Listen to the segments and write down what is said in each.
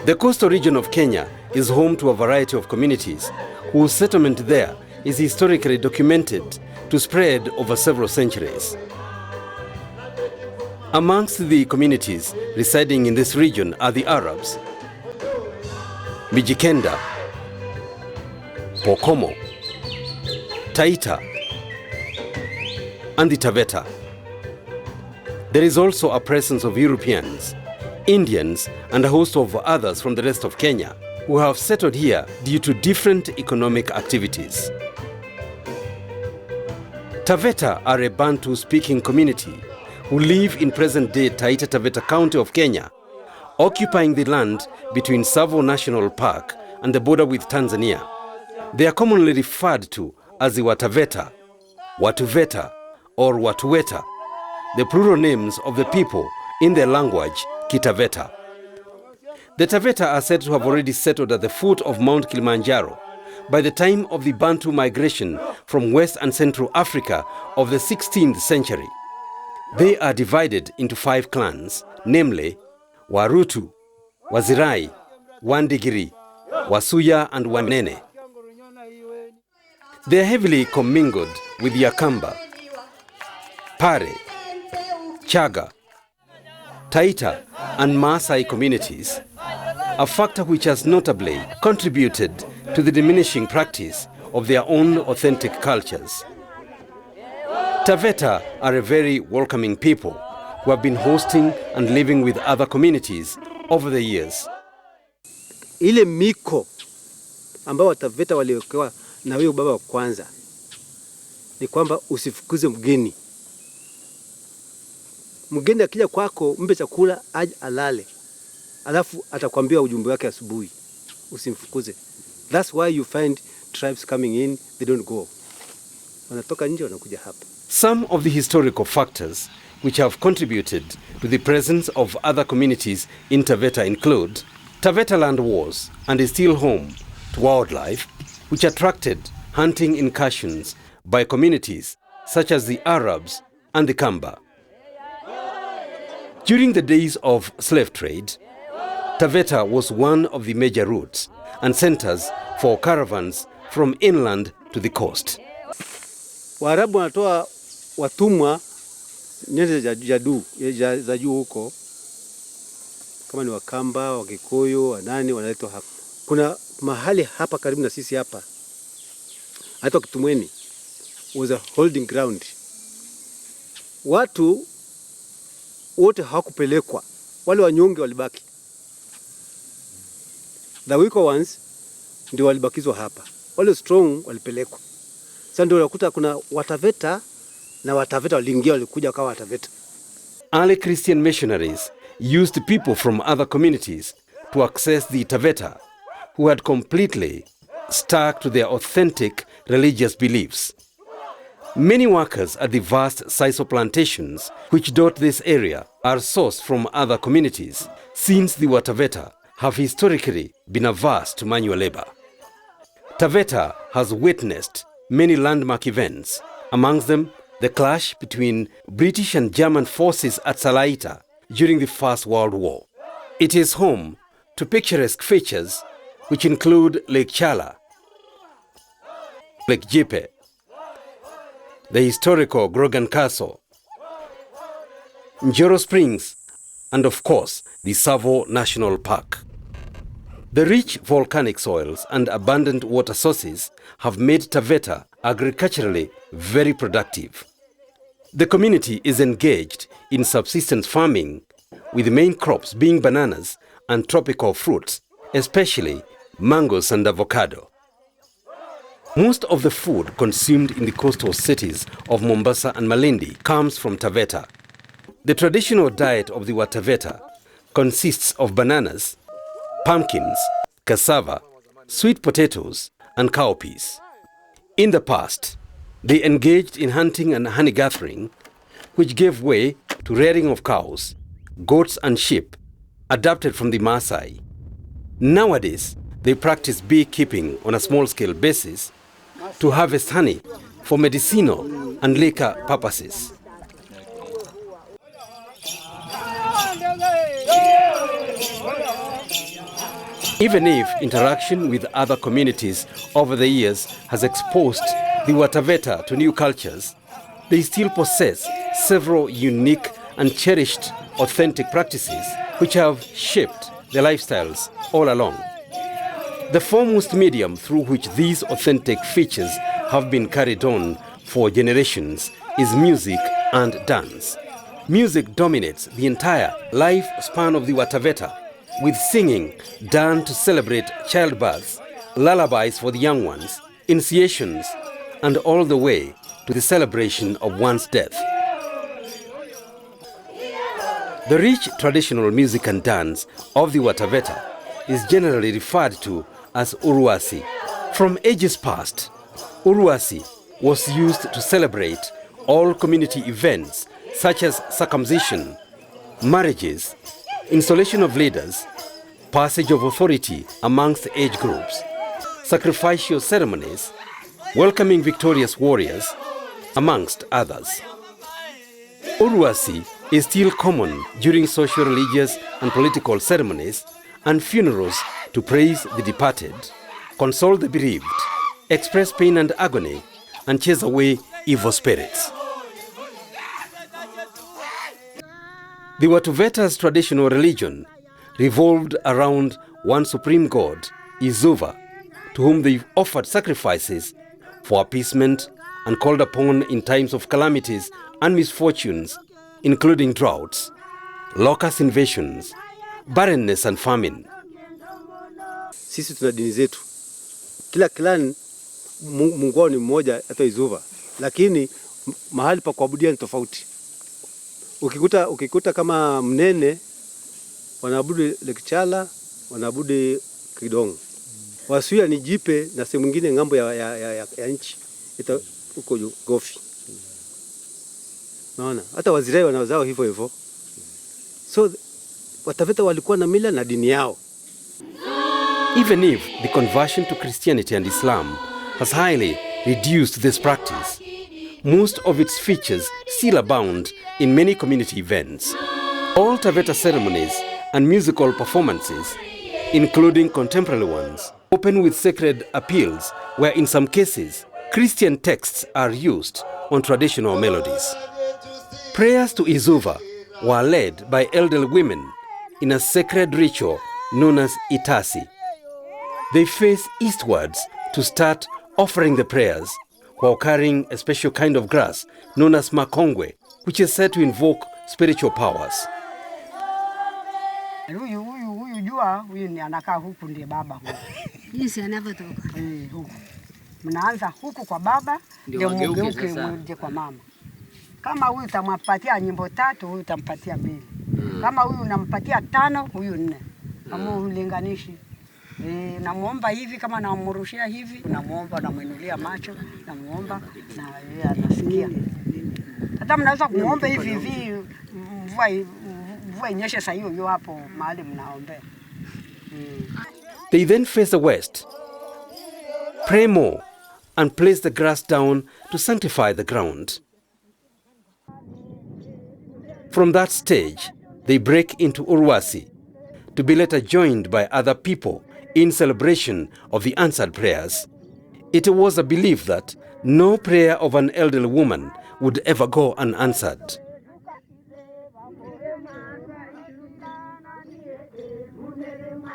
The coastal region of Kenya is home to a variety of communities whose settlement there is historically documented to spread over several centuries. Amongst the communities residing in this region are the Arabs, Mijikenda, Pokomo, Taita, and the Taveta. There is also a presence of Europeans, Indians, and a host of others from the rest of Kenya who have settled here due to different economic activities. Taveta are a Bantu-speaking community who live in present-day Taita Taveta County of Kenya, occupying the land between Tsavo National Park and the border with Tanzania. They are commonly referred to as the Wataveta, Watuveta, or Watuweta, the plural names of the people in their language, Kitaveta. The Taveta are said to have already settled at the foot of Mount Kilimanjaro by the time of the Bantu migration from West and Central Africa of the 16th century. They are divided into 5 clans, namely Warutu, Wazirai, Wandigiri, Wasuya, and Wanene. They are heavily commingled with Yakamba, Pare, Chaga, Taita, and Maasai communities, a factor which has notably contributed to the diminishing practice of their own authentic cultures. Taveta are a very welcoming people who have been hosting and living with other communities over the years. Ile miko ambao Taveta waliokewa na huyo baba wa kwanza ni kwamba usifukuze mgeni. Mgeni akija kwako mpe chakula aje alale. Alafu atakwambia ujumbe wake asubuhi. Usimfukuze. That's why you find tribes coming in, they don't go. Wanatoka nje wanakuja hapa. Some of the historical factors which have contributed to the presence of other communities in Taveta include Taveta land was and is still home to wildlife which attracted hunting incursions by communities such as the Arabs and the Kamba. During the days of slave trade, Taveta was one of the major routes and centers for caravans from inland to the coast. Waarabu wanatoa watumwa nyanda za juu huko, kama ni Wakamba, Wakikuyu, wanani wanaletwa hapa. Kuna mahali hapa karibu na sisi hapa, hata Kitumweni was a holding ground. Watu wote hawakupelekwa, wale wanyonge walibaki. The weaker ones ndio walibakizwa hapa, wale strong walipelekwa. Sasa ndio unakuta kuna Wataveta na Wataveta waliingia, walikuja kama Wataveta. Early Christian missionaries used people from other communities to access the Taveta, who had completely stuck to their authentic religious beliefs. Many workers at the vast sisal plantations which dot this area are sourced from other communities, since the Wataveta have historically been averse to manual labor. Taveta has witnessed many landmark events, amongst them the clash between British and German forces at Salaita during the First World War. It is home to picturesque features which include Lake Chala, Lake Jipe, the historical Grogan Castle, Njoro Springs, and of course the Tsavo National Park. The rich volcanic soils and abundant water sources have made Taveta agriculturally very productive. The community is engaged in subsistence farming, with the main crops being bananas and tropical fruits, especially mangoes and avocado. Most of the food consumed in the coastal cities of Mombasa and Malindi comes from Taveta. The traditional diet of the Taveta consists of bananas, pumpkins, cassava, sweet potatoes, and cowpeas. In the past, they engaged in hunting and honey gathering, which gave way to rearing of cows, goats, and sheep, adapted from the Maasai. Nowadays, they practice beekeeping on a small-scale basis to harvest honey for medicinal and liquor purposes. Even if interaction with other communities over the years has exposed the Taveta to new cultures, they still possess several unique and cherished authentic practices which have shaped their lifestyles all along. The foremost medium through which these authentic features have been carried on for generations is music and dance. Music dominates the entire lifespan of the Taveta, with singing done to celebrate childbirths, lullabies for the young ones, initiations, and all the way to the celebration of one's death. The rich traditional music and dance of the Taveta is generally referred to as Uruasi. From ages past, Uruasi was used to celebrate all community events such as circumcision, marriages, installation of leaders, passage of authority amongst age groups, sacrificial ceremonies, welcoming victorious warriors, amongst others. Uruasi is still common during social, religious, and political ceremonies and funerals to praise the departed, console the bereaved, express pain and agony, and chase away evil spirits. The Taveta's traditional religion revolved around one supreme god, Izuva, to whom they offered sacrifices for appeasement and called upon in times of calamities and misfortunes, including droughts, locust invasions, barrenness and famine. Sisi tuna dini zetu. Kila clan Mungu wao ni mmoja, hata Izuva, lakini mahali pa kuabudia ni tofauti. Ukikuta kama Mnene wanaabudu Lekichala, wanaabudu Kidong. Wasuya ni Jipe na sehemu nyingine ngambo ya nchi ita huko Gofi. Naona hata Wazirai wanazao hivyo hivyo. So Wataveta walikuwa na mila na dini yao. Even if the conversion to Christianity and Islam has highly reduced this practice, most of its features still abound in many community events. All Taveta ceremonies and musical performances, including contemporary ones, open with sacred appeals where in some cases Christian texts are used on traditional melodies. Prayers to Izuva were led by elderly women in a sacred ritual known as Itasi. They face eastwards to start offering the prayers while carrying a special kind of grass known as makongwe, which is said to invoke spiritual powers. Huyu jua huyu ni anakaa huku ndiye baba huyu. Jinsi anavyotoka. Huku. Mnaanza huku kwa baba ndio mgeuke mje kwa mama. Kama huyu utampatia nyimbo 3, huyu utampatia 2. Kama huyu unampatia 5, huyu 4. Kama ulinganishi. Namuomba hivi, kama namurushia hivi, namuomba, namuinulia macho, namuomba na yeye anasikia. Hata mnaweza kumuomba hivi hivi, mvua inyeshe saa hiyo hapo mahali mnaombea. They then face the west, pray more, and place the grass down to sanctify the ground. From that stage, they break into Uruasi, to be later joined by other people in celebration of the answered prayers. It was a belief that no prayer of an elderly woman would ever go unanswered.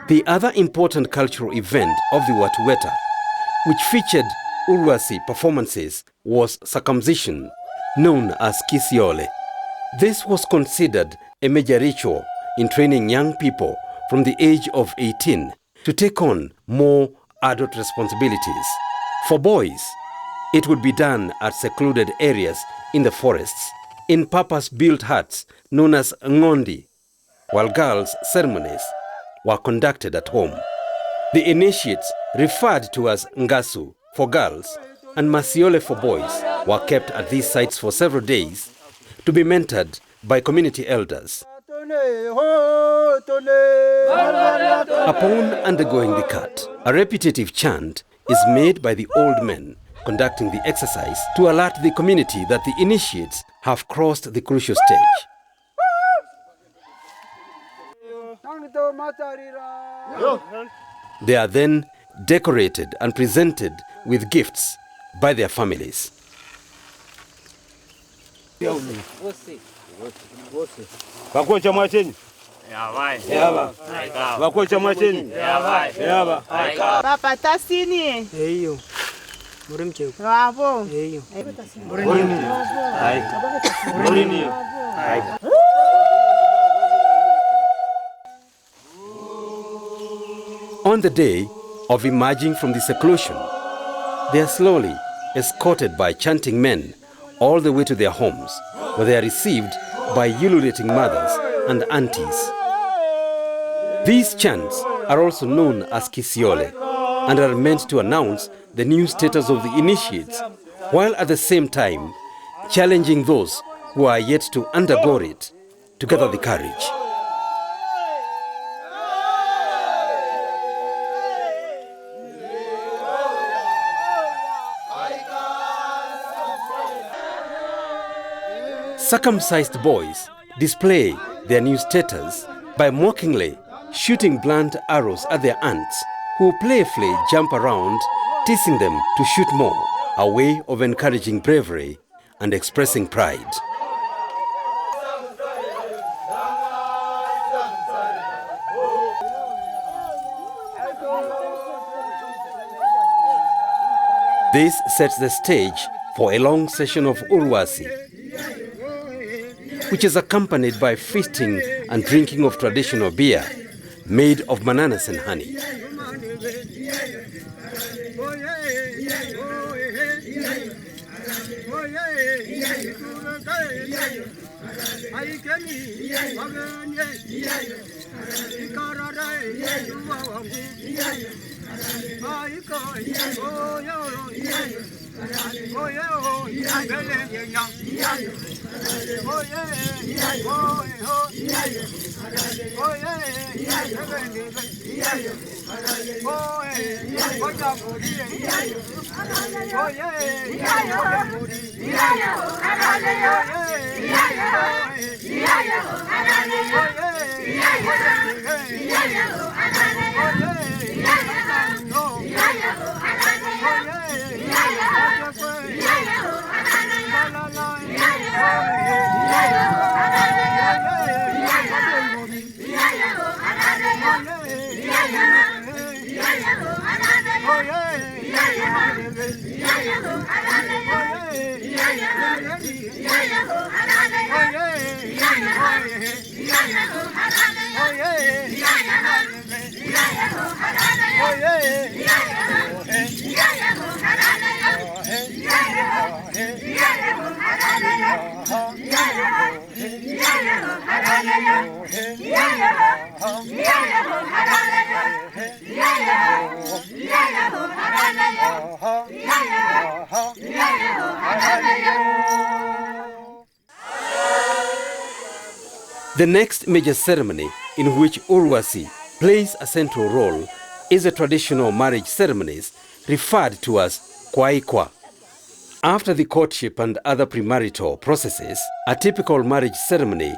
The other important cultural event of the Taveta, which featured Uruasi performances, was circumcision, known as Kisiole. This was considered a major ritual in training young people from the age of 18 to take on more adult responsibilities. For boys, it would be done at secluded areas in the forests, in purpose-built huts known as ngondi, while girls' ceremonies were conducted at home. The initiates, referred to as ngasu for girls and masiole for boys, were kept at these sites for several days to be mentored by community elders. Upon undergoing the cut, a repetitive chant is made by the old men conducting the exercise to alert the community that the initiates have crossed the crucial stage. They are then decorated and presented with gifts by their families. Papa tasini. Eyo. Murimche. Bravo. Eyo. On the day of emerging from the seclusion, they are slowly escorted by chanting men all the way to their homes, where they are received by ululating mothers and aunties. These chants are also known as kisiole and are meant to announce the new status of the initiates, while at the same time challenging those who are yet to undergo it to gather the courage. Circumcised boys display their new status by mockingly shooting blunt arrows at their aunts, who playfully jump around, teasing them to shoot more, a way of encouraging bravery and expressing pride. This sets the stage for a long session of Uruasi, which is accompanied by feasting and drinking of traditional beer made of bananas and honey. The next major ceremony in which Uruasi plays a central role is the traditional marriage ceremonies referred to as kwaikwa. After the courtship and other premarital processes, a typical marriage ceremony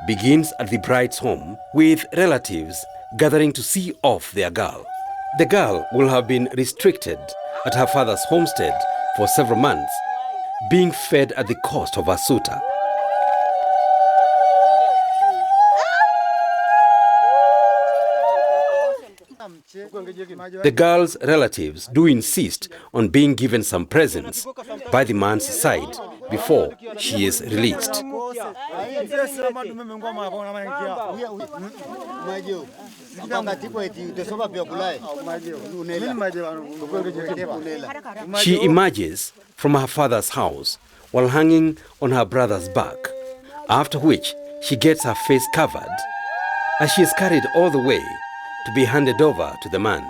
begins at the bride's home with relatives gathering to see off their girl. The girl will have been restricted at her father's homestead for several months, being fed at the cost of her suitor. The girl's relatives do insist on being given some presents by the man's side before she is released. She emerges from her father's house while hanging on her brother's back, after which she gets her face covered as she is carried all the way to be handed over to the man.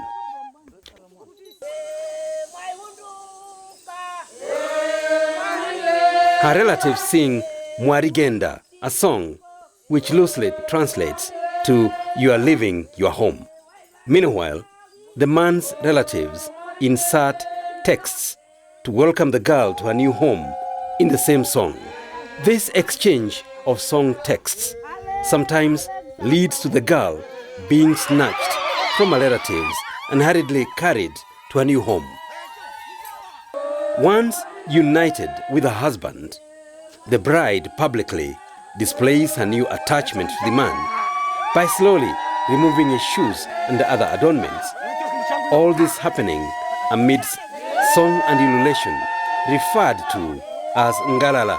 Her relatives sing Mwarigenda, a song which loosely translates to "You are leaving your home." Meanwhile, the man's relatives insert texts to welcome the girl to her new home in the same song. This exchange of song texts sometimes leads to the girl being snatched from her relatives and hurriedly carried to her new home. Once united with her husband, the bride publicly displays her new attachment to the man by slowly removing his shoes and the other adornments. All this happening amidst song and ululation referred to as Ngalala.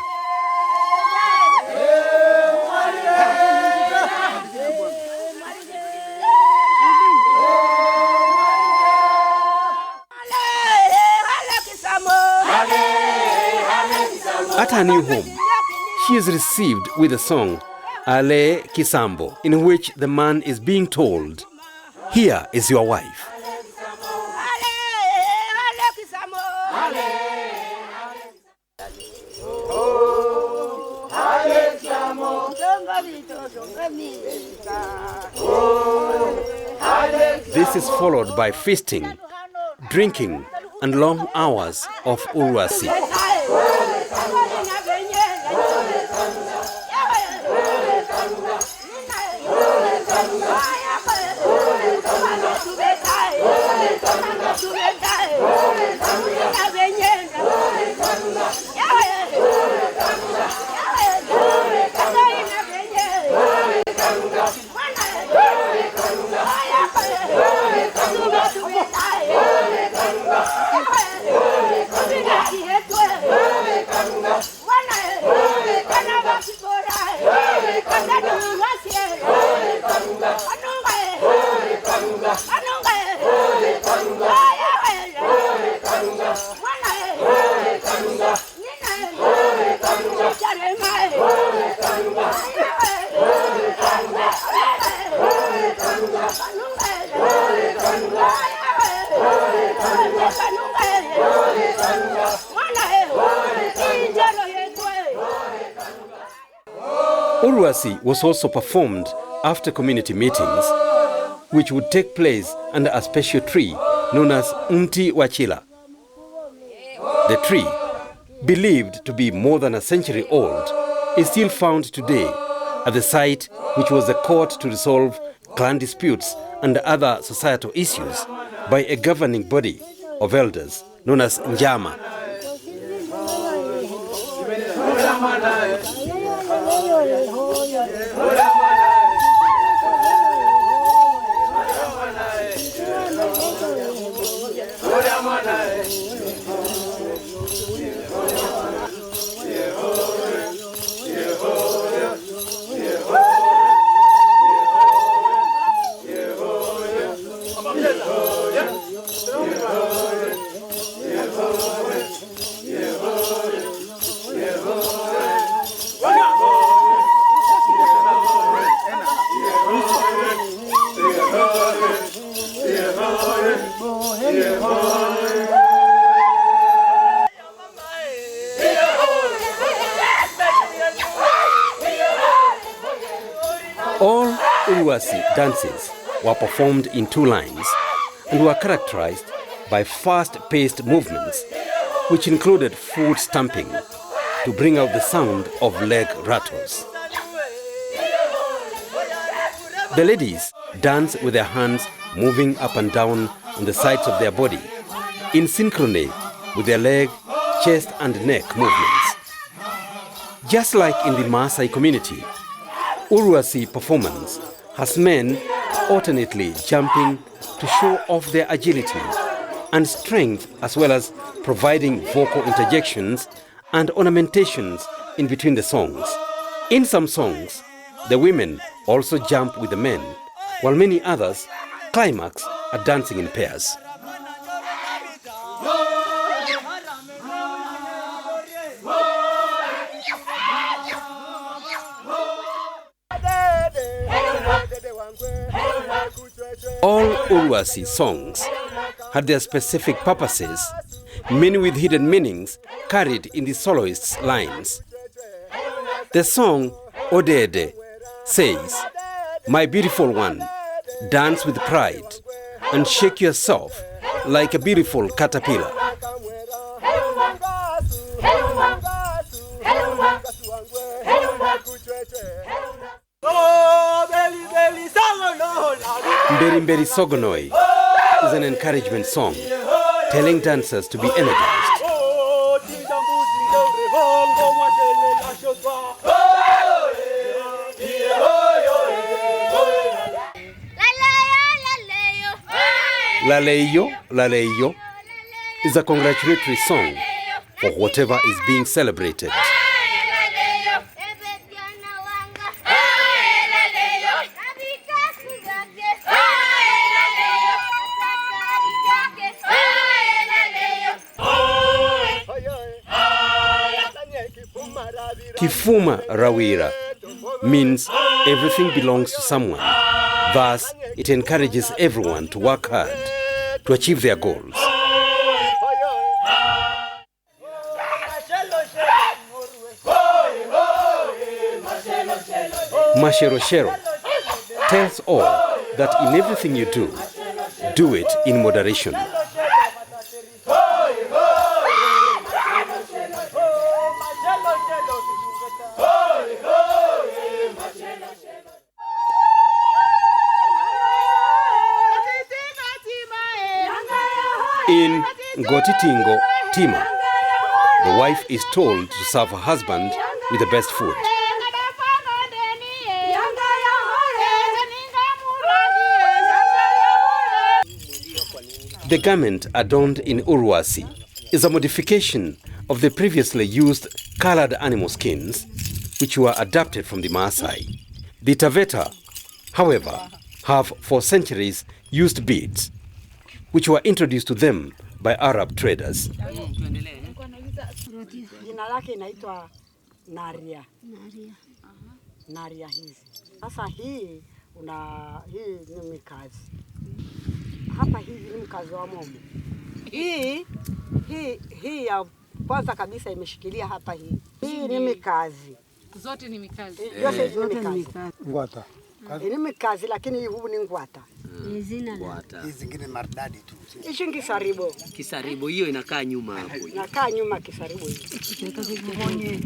At her new home, she is received with the song Ale Kisambo, in which the man is being told, "Here is your wife." This is followed by feasting, drinking, and long hours of Uruasi. Uruasi was also performed after community meetings, which would take place under a special tree known as Mti Wachila. The tree, believed to be more than a century old, is still found today at the site which was the court to resolve clan disputes and other societal issues by a governing body of elders known as Njama. All Uruasi dances were performed in two lines and were characterized by fast-paced movements, which included foot stamping to bring out the sound of leg rattles. The ladies dance with their hands moving up and down on the sides of their body, in synchrony with their leg, chest and neck movements. Just like in the Maasai community, Uruasi performance has men alternately jumping to show off their agility and strength, as well as providing vocal interjections and ornamentations in between the songs. In some songs, the women also jump with the men, while many others climax at dancing in pairs. All Uruasi songs had their specific purposes, many with hidden meanings carried in the soloist's lines. The song Odede says, "My beautiful one, dance with pride and shake yourself like a beautiful caterpillar." Mberi Mberi Sogonoi is an encouragement song telling dancers to be energized. Laleyo, Laleyo is a congratulatory song for whatever is being celebrated. Kifuma Rawira means everything belongs to someone. Thus, it encourages everyone to work hard to achieve their goals. Masheroshero tells all that in everything you do it in moderation. In Ngotitingo Tima, the wife is told to serve her husband with the best food. The garment adorned in Uruasi is a modification of the previously used colored animal skins, which were adapted from the Maasai. The Taveta, however, have for centuries used beads, which were introduced to them by Arab traders. Jina lake inaitwa Naria. Naria hizi. Sasa hii ni mikazi. Hapa hivi ni mkazi wa momo. Hii ya kwanza kabisa imeshikilia hapa hii. Hii ni mikazi. Zote ni mikazi. Yote ni mikazi. Ngwata. Ni mikazi lakini huu ni ngwata. Hizi zingine maridadi tu. Hichi kisaribo. Kisaribo hiyo inakaa nyuma hapo. Inakaa nyuma kisaribo hii.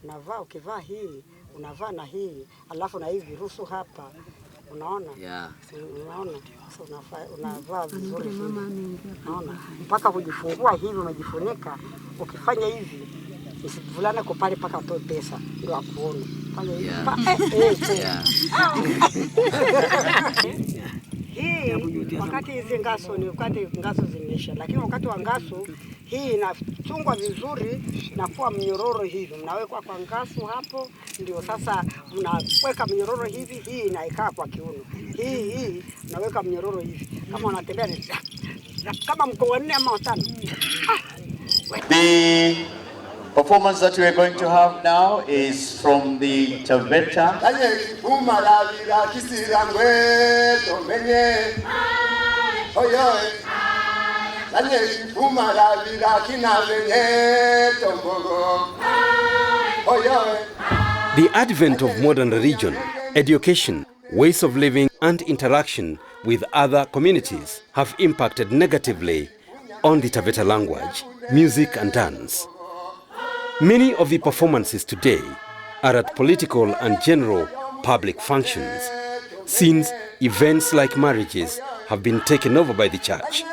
Unavaa ukivaa hii, unavaa na hii, alafu na hivi ruhusu hapa. Unaona? Yeah. Unaona? Sasa unavaa vizuri. Unaona? Mpaka kujifungua hivi umejifunika, ukifanya hivi usivulane kwa pale paka utoe pesa ndio akuone. Fanya hivi. Hii wakati hizi ngaso ni wakati ngaso zimeisha, lakini wakati wa ngaso hii inachungwa vizuri na kuwa mnyororo hivi, mnawekwa kwa ngaso hapo, ndio sasa mnaweka mnyororo hivi, hii inaikaa kwa kiuno. Hii naweka mnyororo hivi, kama unatembea kama mko wanne ama watano. The performance that we are going to have now is from the Taveta. The advent of modern religion, education, ways of living and interaction with other communities have impacted negatively on the Taveta language, music and dance. Many of the performances today are at political and general public functions, since events like marriages have been taken over by the church.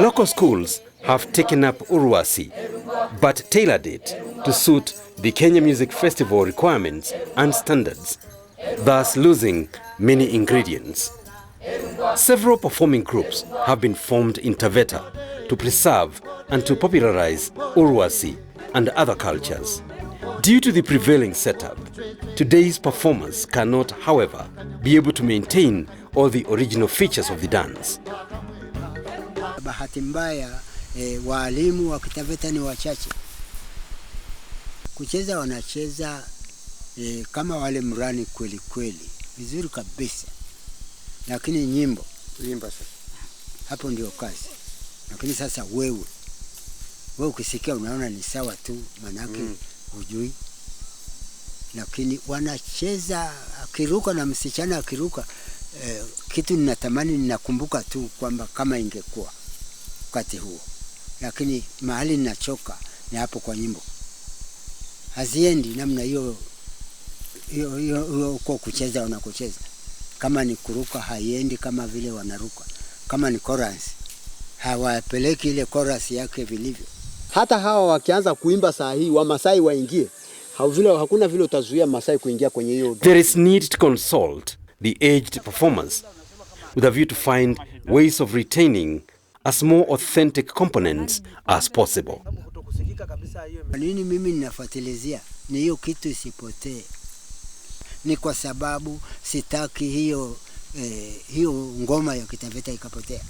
Local schools have taken up Uruasi, but tailored it to suit the Kenya Music Festival requirements and standards, thus losing many ingredients. Several performing groups have been formed in Taveta to preserve and to popularize Uruasi and other cultures. Due to the prevailing setup, today's performers cannot, however, be able to maintain all the original features of the dance. Bahati mbaya walimu wa Taveta ni wachache. Kucheza wanacheza kama wale mrani kweli kweli, vizuri kabisa. Lakini nyimbo, Imba sasa. hapo ndio kazi. Lakini sasa wewe ukisikia unaona ni sawa tu, manake hujui. Lakini wanacheza akiruka na msichana akiruka, kitu ninatamani ninakumbuka tu kwamba kama ingekuwa wakati huo. Lakini mahali ninachoka ni hapo kwa nyimbo. Haziendi namna hiyo uko kucheza wanakocheza. Kama ni kuruka haiendi kama vile wanaruka. Kama ni chorus hawapeleki ile chorus yake vilivyo. Hata hawa wakianza kuimba saa hii wa Masai waingie, hakuna vile utazuia Masai kuingia kwenye hiyo. There is need to consult the aged performers with a view to find ways of retaining as more authentic components as possible. Nini mimi ninafuatilizia ni hiyo kitu isipotee. Ni kwa sababu sitaki hiyo ngoma ya Kitaveta ikapotea.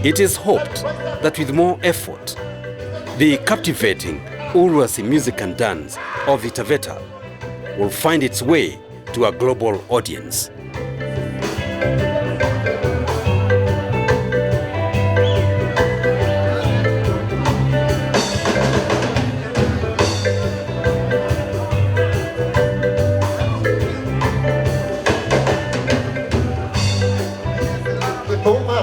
It is hoped that with more effort, the captivating Uruasi music and dance of the Taveta will find its way to a global audience. Oh,